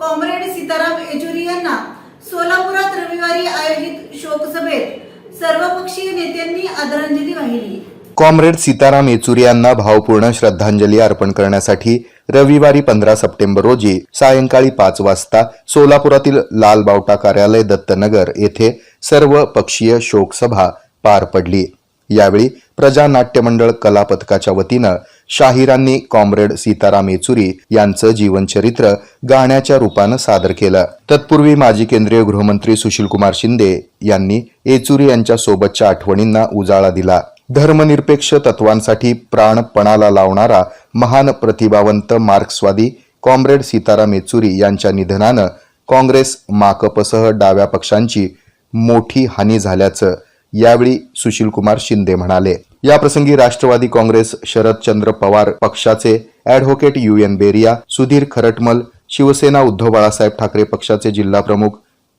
Comrade Sitaram Yechury यांना सोलापुरात रविवारी आयोजित शोकसभेत सर्वपक्षीय नेत्यांनी आदरांजली वाहिली। कॉम्रेड सीताराम येचुरी यांना भावपूर्ण श्रद्धांजली अर्पण करण्यासाठी रविवारी 15 सप्टेंबर रोजी सायंकाळी 5 वाजता सोलापुरातील लाल बावटा कार्यालय दत्तनगर येथे सर्व पक्षीय शोकसभा पार पडली। यावेळी प्रजा नाट्य मंडळ कला पथकाच्या वतीनं शाहिरांनी कॉम्रेड सीताराम येचुरी यांचं जीवनचरित्र गाण्याच्या रूपानं सादर केलं। तत्पूर्वी माजी केंद्रीय गृहमंत्री सुशीलकुमार शिंदे यांनी येचुरी यांच्या सोबतच्या आठवणींना उजाळा दिला। धर्मनिरपेक्ष तत्वांसाठी प्राण पणाला लावणारा महान प्रतिभावंत मार्क्सवादी कॉम्रेड सीताराम येचुरी यांच्या निधनानं काँग्रेस माकपसह डाव्या पक्षांची मोठी हानी झाल्याचं यावेळी सुशीलकुमार शिंदे म्हणाले। याप्रसंगी राष्ट्रवादी काँग्रेस शरदचंद्र पवार पक्षाचे ॲडव्होकेट UN बेरिया, सुधीर खरटमल, शिवसेना उद्धव बाळासाहेब ठाकरे पक्षाचे जिल्हा प्रमुख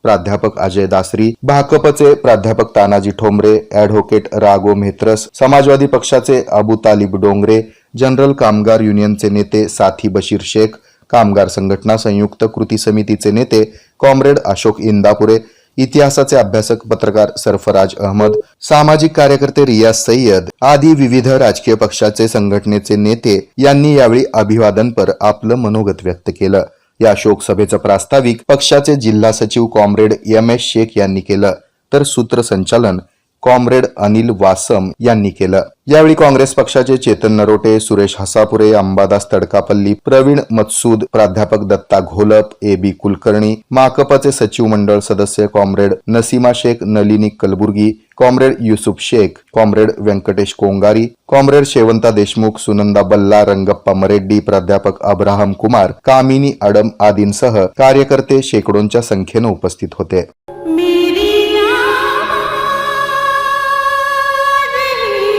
प्राध्यापक अजय दासरी, भाकपचे प्राध्यापक तानाजी ठोंबरे, ॲडव्होकेट राघो मेहत्रस, समाजवादी पक्षाचे अबू तालिब डोंगरे, जनरल कामगार युनियनचे नेते साथी बशीर शेख, कामगार संघटना संयुक्त कृती समितीचे नेते कॉम्रेड अशोक इंदापुरे, इतिहासाचे अभ्यासक पत्रकार सरफराज अहमद, सामाजिक कार्यकर्ते रियाज सय्यद आदी विविध राजकीय पक्षाचे संघटनेचे नेते यांनी यावेळी अभिवादनपर आपलं मनोगत व्यक्त केलं। या शोकसभेचं प्रास्ताविक पक्षाचे जिल्हा सचिव कॉम्रेड MS शेख यांनी केलं, तर सूत्रसंचालन कॉम्रेड अनिल वासम यांनी केलं। यावेळी काँग्रेस पक्षाचे चेतन नरोटे, सुरेश हसापुरे, अंबादास तडकापल्ली, प्रवीण मत्सूद, प्राध्यापक दत्ता घोलप, AB कुलकर्णी, माकपचे सचिव मंडळ सदस्य comrade Nasima Shaikh, Nalini Kalburgi, comrade Yusuf Shaikh, comrade Venkatesh Kongari, comrade Shevanta Deshmukh, Sunanda Balla, Rangappa मरेड्डी, प्राध्यापक अब्राहम कुमार, कामिनी अडम आदींसह कार्यकर्ते शेकडोंच्या संख्येनं उपस्थित होते।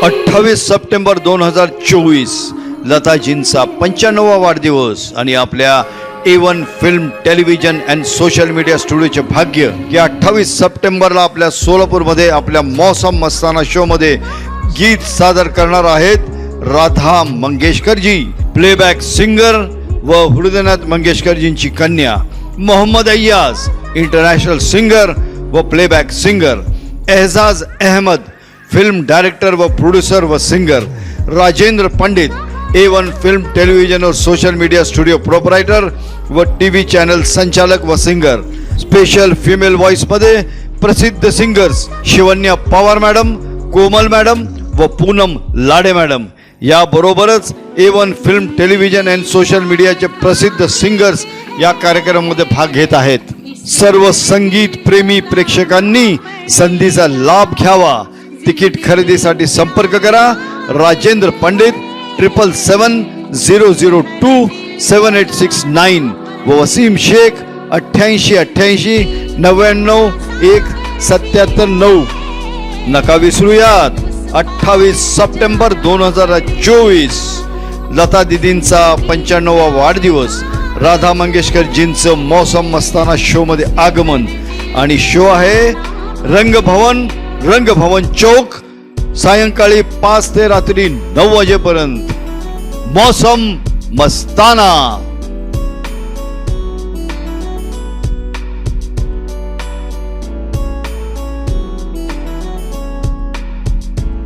28 सप्टेंबर 2024 लताजींचा 95वा वाढदिवस आणि आपल्या A1 film television and social media स्टुडिओचे भाग्य की 28 सप्टेंबरला आपल्या सोलापूरमध्ये आपल्या मौसम मस्ताना शो मध्ये गीत सादर करणार आहेत राधा मंगेशकरजी, प्लेबॅक सिंगर व हृदयनाथ मंगेशकरजींची कन्या, मोहम्मद अय्याज, इंटरनॅशनल सिंगर व playback singer, Ehjaz Ahmed, film director व प्रोड्यूसर व singer, Rajendra Pandit, A1 film television और सोशल मीडिया स्टुडिओ प्रोपरायटर व TV चॅनल संचालक व सिंगर, स्पेशल फिमेल व्हॉइस मध्ये प्रसिद्ध singers Shivanya Pawar madam, Komal madam व पूनम लाडे मॅडम, याबरोबरच A1 film television and social मीडियाचे प्रसिद्ध सिंगर्स या कार्यक्रमामध्ये भाग घेत आहेत। सर्व संगीत प्रेमी प्रेक्षकांनी संधीचा लाभ घ्यावा। तिकीट खरेदीसाठी संपर्क करा राजेंद्र पंडित 7770027869 व वसीम शेख 8888 99 177 नका विसरूयात। 28 सप्टेंबर 2024 लता दीदींचा 95वा वाढदिवस, राधा मंगेशकरजींचं मौसम मस्ताना शो मध्ये आगमन आणि शो आहे रंगभवन चौक, सायंकाळी 5 ते रात्री 9 वाजेपर्यंत। मौसम मस्ताना।